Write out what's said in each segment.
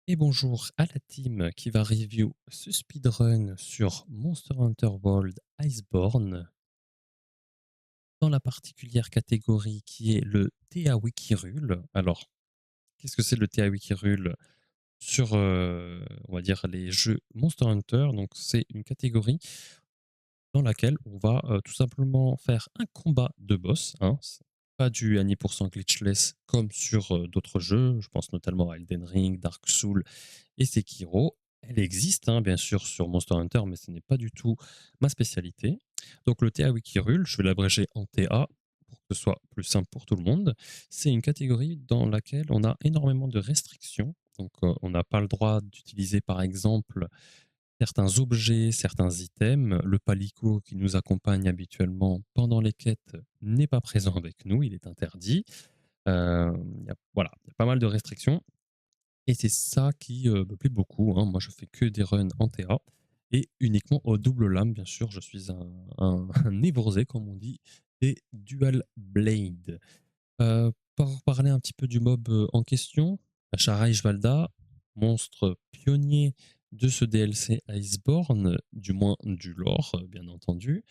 Et bonjour à la team qui va review ce speedrun sur Monster Hunter World Iceborne dans la particulière catégorie qui est le TA Wikirule. Alors, qu'est-ce que c'est le TA Wikirule sur, on va dire, les jeux Monster Hunter? Donc, c'est une catégorie dans laquelle on va tout simplement faire un combat de boss, hein. C'est pas du à 100% glitchless comme sur d'autres jeux. Je pense notamment à Elden Ring, Dark Souls et Sekiro. Elle existe, hein, bien sûr, sur Monster Hunter, mais ce n'est pas du tout ma spécialité. Donc le TA Wikirule, je vais l'abréger en TA pour que ce soit plus simple pour tout le monde. C'est une catégorie dans laquelle on a énormément de restrictions. Donc on n'a pas le droit d'utiliser par exemple certains objets, certains items. Le palico qui nous accompagne habituellement pendant les quêtes n'est pas présent avec nous, il est interdit. Voilà, il y a pas mal de restrictions. Et c'est ça qui me plaît beaucoup, hein. Moi, je fais que des runs en TA et uniquement au double lame, bien sûr. Je suis un névrosé, comme on dit, et dual blade. Pour parler un petit peu du mob en question, Sharai Valda, monstre pionnier de ce DLC Iceborne, du moins du lore, bien entendu.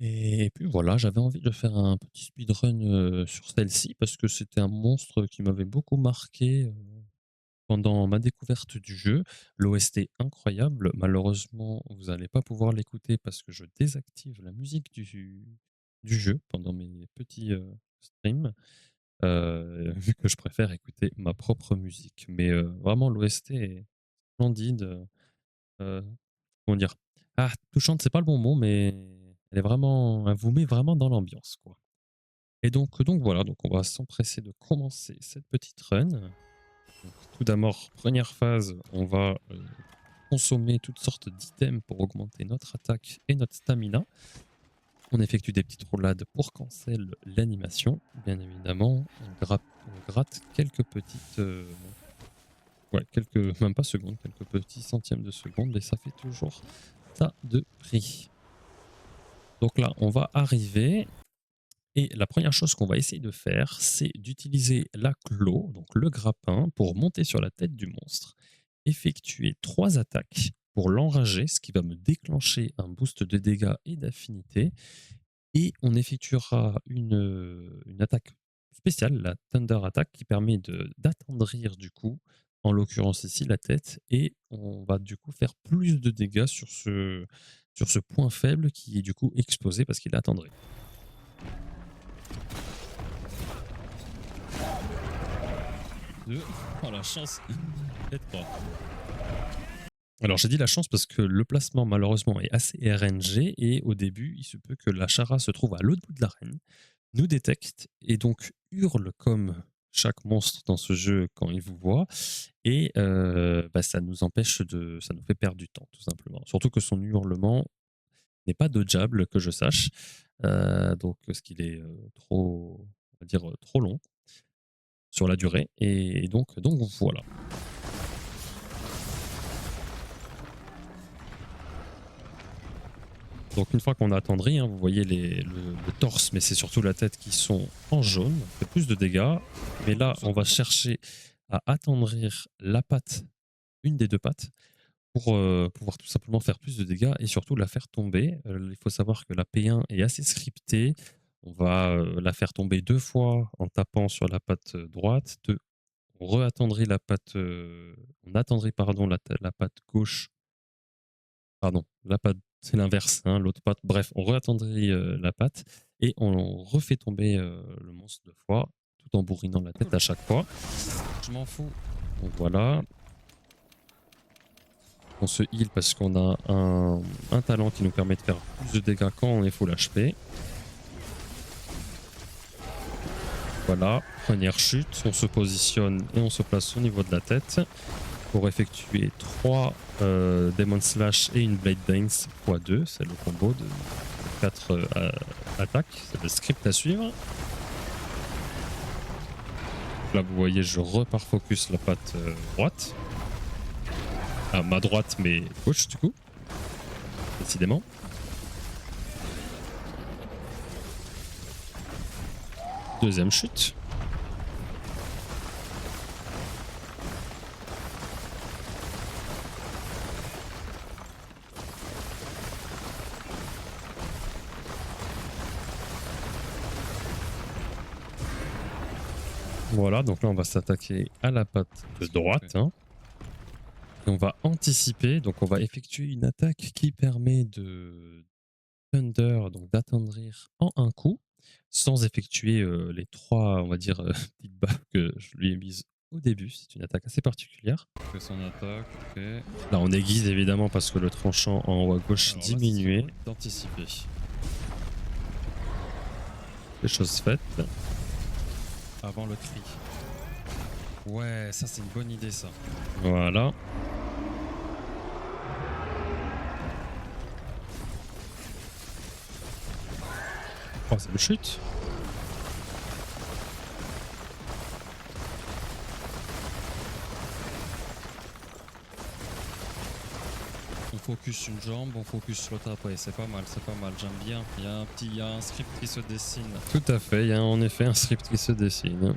Et puis voilà, j'avais envie de faire un petit speedrun sur celle-ci parce que c'était un monstre qui m'avait beaucoup marqué pendant ma découverte du jeu. L'OST incroyable. Malheureusement, vous n'allez pas pouvoir l'écouter parce que je désactive la musique du jeu pendant mes petits streams, vu que je préfère écouter ma propre musique. Mais vraiment, l'OST est splendide. Euh, comment dire? Ah, touchante, c'est pas le bon mot, mais elle vous met vraiment dans l'ambiance, quoi. Et donc voilà, donc on va s'empresser de commencer cette petite run. Donc, tout d'abord, première phase, on va consommer toutes sortes d'items pour augmenter notre attaque et notre stamina. On effectue des petites roulades pour cancel l'animation, bien évidemment. On gratte quelques petites, ouais, quelques, même pas secondes, quelques petits centièmes de seconde, et ça fait toujours ça de prix. Donc là, on va arriver, et la première chose qu'on va essayer de faire, c'est d'utiliser la claw, donc le grappin, pour monter sur la tête du monstre, effectuer 3 attaques pour l'enrager, ce qui va me déclencher un boost de dégâts et d'affinité. Et on effectuera une attaque spéciale, la Thunder Attack, qui permet d'attendrir du coup, en l'occurrence ici la tête, et on va du coup faire plus de dégâts sur ce point faible qui est du coup exposé parce qu'il est attendri. Deux. Oh la chance. Peut-être pas. Alors j'ai dit la chance parce que le placement malheureusement est assez RNG et au début il se peut que la Chara se trouve à l'autre bout de l'arène, nous détecte et donc hurle comme chaque monstre dans ce jeu quand il vous voit et bah, ça nous ça nous fait perdre du temps tout simplement. Surtout que son hurlement n'est pas dodgeable que je sache, donc ce qu'il est trop, on va dire trop long sur la durée et donc voilà. Donc une fois qu'on a attendri, hein, vous voyez le torse, mais c'est surtout la tête qui sont en jaune, on fait plus de dégâts. Mais là, on va chercher à attendrir la patte, une des deux pattes, pour pouvoir tout simplement faire plus de dégâts et surtout la faire tomber. Il faut savoir que la P1 est assez scriptée. On va la faire tomber 2 fois en tapant sur la patte droite. On re-attendrit la patte, on attendrit pardon, la patte gauche. Pardon, la patte, c'est l'inverse, hein, l'autre patte. Bref, on réattendrit la patte et on refait tomber le monstre 2 fois, tout en bourrinant la tête à chaque fois. Je m'en fous. Donc voilà. On se heal parce qu'on a un talent qui nous permet de faire plus de dégâts quand on est full HP. Voilà, première chute, on se positionne et on se place au niveau de la tête pour effectuer 3 Demon Slash et une Blade Dance x2, c'est le combo de 4 attaques, c'est le script à suivre. Là vous voyez je repars focus la patte droite, à ma droite mais gauche du coup, décidément. Deuxième chute. Voilà, donc là on va s'attaquer à la patte de droite, hein. Et on va anticiper, donc on va effectuer une attaque qui permet de thunder, donc d'attendrir en un coup, sans effectuer les trois, on va dire, petites baffes que je lui ai mises au début. C'est une attaque assez particulière. Fait son attaque, ok. Là on aiguise évidemment parce que le tranchant en haut à gauche Alors là, c'est diminuait. d'anticiper. Les choses faites. Avant le cri. Ouais, ça c'est une bonne idée ça. Voilà. Troisième chute. On focus une jambe, on focus l'autre après. C'est pas mal, j'aime bien. Il y a un script qui se dessine. Tout à fait, il y a en effet un script qui se dessine.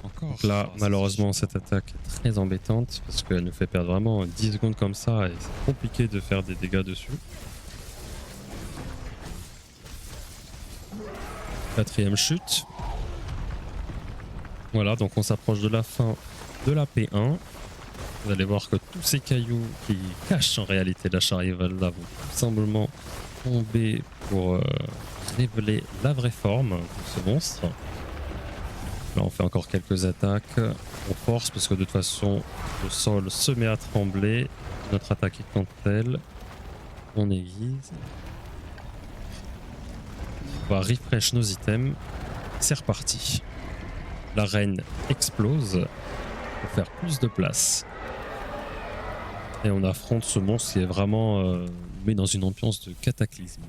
Encore. Donc là, Ah, malheureusement, c'est cette attaque est très embêtante parce qu'elle nous fait perdre vraiment 10 secondes comme ça et c'est compliqué de faire des dégâts dessus. Quatrième chute. Voilà, donc on s'approche de la fin de la P1. Vous allez voir que tous ces cailloux qui cachent en réalité la Charival là vont tout simplement tomber pour révéler la vraie forme de ce monstre. Là, on fait encore quelques attaques. On force parce que de toute façon, le sol se met à trembler. Notre attaque est quant à elle. On aiguise. On va refresh nos items. C'est reparti. L'arène explose pour faire plus de place. Et on affronte ce monstre qui est vraiment mis dans une ambiance de cataclysme,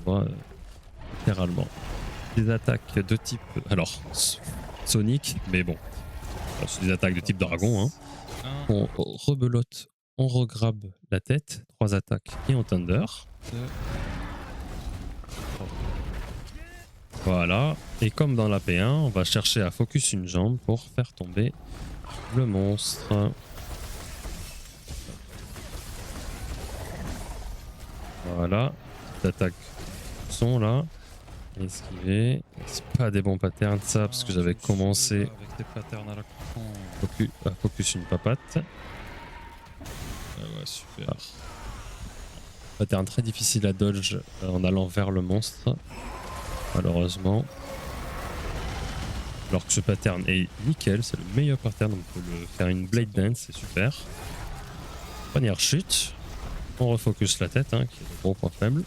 littéralement. Des attaques de type... Alors, Sonic, mais bon. C'est des attaques de type dragon, hein. On rebelote, on regrabe la tête, 3 attaques et on thunder. Voilà, et comme dans la P1, on va chercher à focus une jambe pour faire tomber le monstre. Voilà, petite attaque son là, esquiver. C'est pas des bons patterns ça, parce que j'avais commencé avec des patterns à la con. à focus une papate. Ah ouais, super. Pattern très difficile à dodge en allant vers le monstre, malheureusement. Alors que ce pattern est nickel, c'est le meilleur pattern, on peut le faire une blade dance, c'est super. Première chute, on refocus la tête, hein, qui est le gros point faible.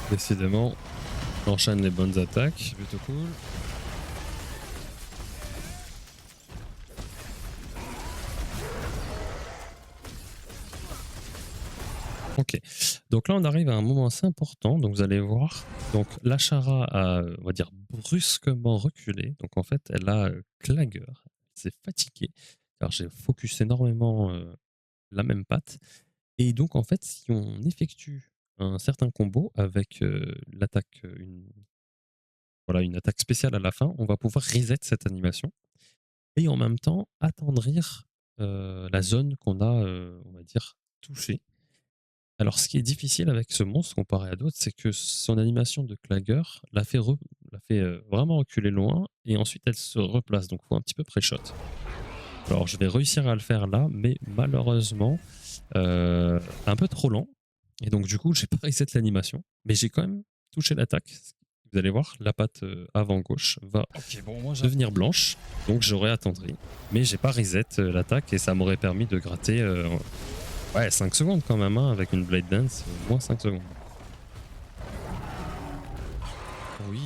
Décidément, on enchaîne les bonnes attaques. C'est plutôt cool. Ok, donc là on arrive à un moment assez important, donc vous allez voir, donc la Chara a, on va dire, brusquement reculé, donc en fait elle a clagueur, elle s'est fatiguée, car j'ai focus énormément la même patte, et donc en fait si on effectue un certain combo avec l'attaque, voilà, une attaque spéciale à la fin, on va pouvoir reset cette animation, et en même temps attendrir la zone qu'on a, on va dire, touchée. Alors, ce qui est difficile avec ce monstre comparé à d'autres, c'est que son animation de clagueur la fait vraiment reculer loin et ensuite elle se replace. Donc, il faut un petit peu pré-shot. Alors, je vais réussir à le faire là, mais malheureusement, un peu trop lent. Et donc, du coup, j'ai pas reset l'animation, mais j'ai quand même touché l'attaque. Vous allez voir, la patte avant gauche va Ok, bon, moi devenir blanche, donc j'aurais attendri. Mais j'ai pas reset l'attaque et ça m'aurait permis de gratter. Ouais, 5 secondes quand même, hein, avec une Blade Dance, moins 5 secondes. Oui.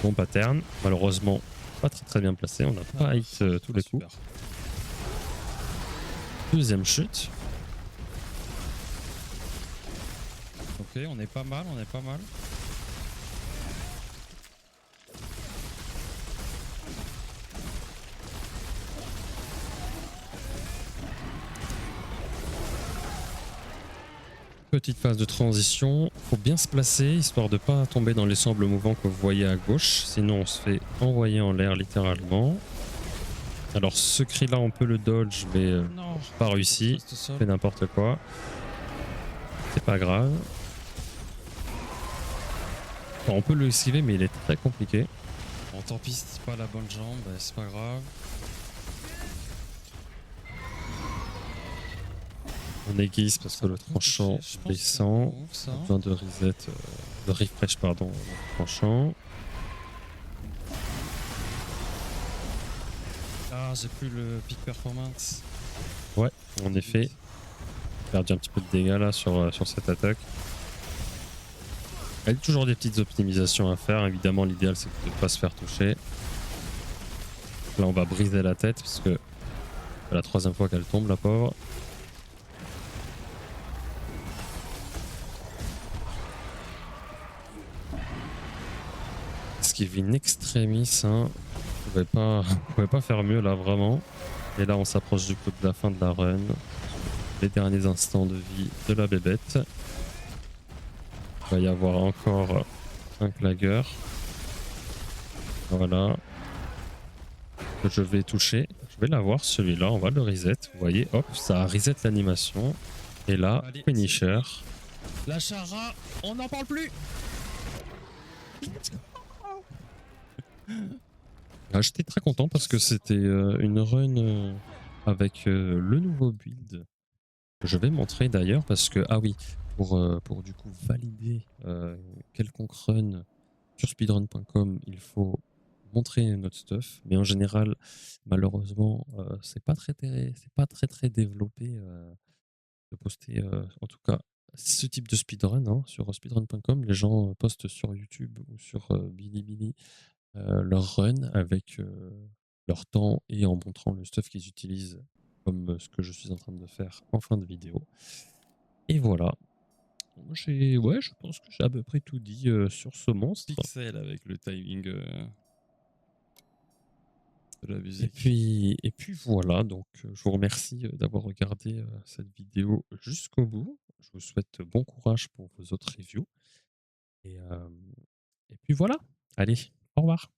Bon pattern, malheureusement pas très bien placé, on n'a pas hit tous les coups. Deuxième chute. Ok, on est pas mal, on est pas mal. Petite phase de transition, faut bien se placer histoire de pas tomber dans les sables mouvants que vous voyez à gauche, sinon on se fait envoyer en l'air littéralement. Alors ce cri là on peut le dodge mais Non, pas faut que je réussi, reste seul. fait n'importe quoi, c'est pas grave. Enfin, on peut le esquiver mais il est très compliqué. Bon, tant pis, c'est pas la bonne jambe, bah, c'est pas grave. On aiguise parce Ça que le va pas toucher. tranchant Je pense que c'est un bon descend, move, ça. on a besoin de reset, de refresh pardon, le tranchant. Ah, j'ai plus le peak performance. Ouais, en effet, perdu un petit peu de dégâts là sur cette attaque. Il y a toujours des petites optimisations à faire. Évidemment, l'idéal, c'est de ne pas se faire toucher. Là, on va briser la tête parce que c'est la troisième fois qu'elle tombe, la pauvre. Esquive in extremis. Hein. On pouvait pas faire mieux là, vraiment. Et là, on s'approche du coup de la fin de la run. Les derniers instants de vie de la bébête. Il va y avoir encore un clagueur. Voilà. Que je vais toucher. Je vais l'avoir celui-là. On va le reset. Vous voyez, hop, ça reset l'animation. Et là, Allez, finisher. la Chara, on n'en parle plus. Ah, j'étais très content parce que c'était une run avec le nouveau build. Je vais montrer d'ailleurs parce que, ah oui, pour du coup valider quelconque run sur speedrun.com, il faut montrer notre stuff. Mais en général, malheureusement, c'est pas très développé de poster, en tout cas, ce type de speedrun hein, sur speedrun.com. Les gens postent sur YouTube ou sur Bilibili leur run avec leur temps et en montrant le stuff qu'ils utilisent, comme ce que je suis en train de faire en fin de vidéo. Et voilà. Ouais, je pense que j'ai à peu près tout dit sur ce monstre. Pixel avec le timing de la Et musique. puis voilà, donc je vous remercie d'avoir regardé cette vidéo jusqu'au bout. Je vous souhaite bon courage pour vos autres reviews. Et, et puis voilà. Allez, au revoir.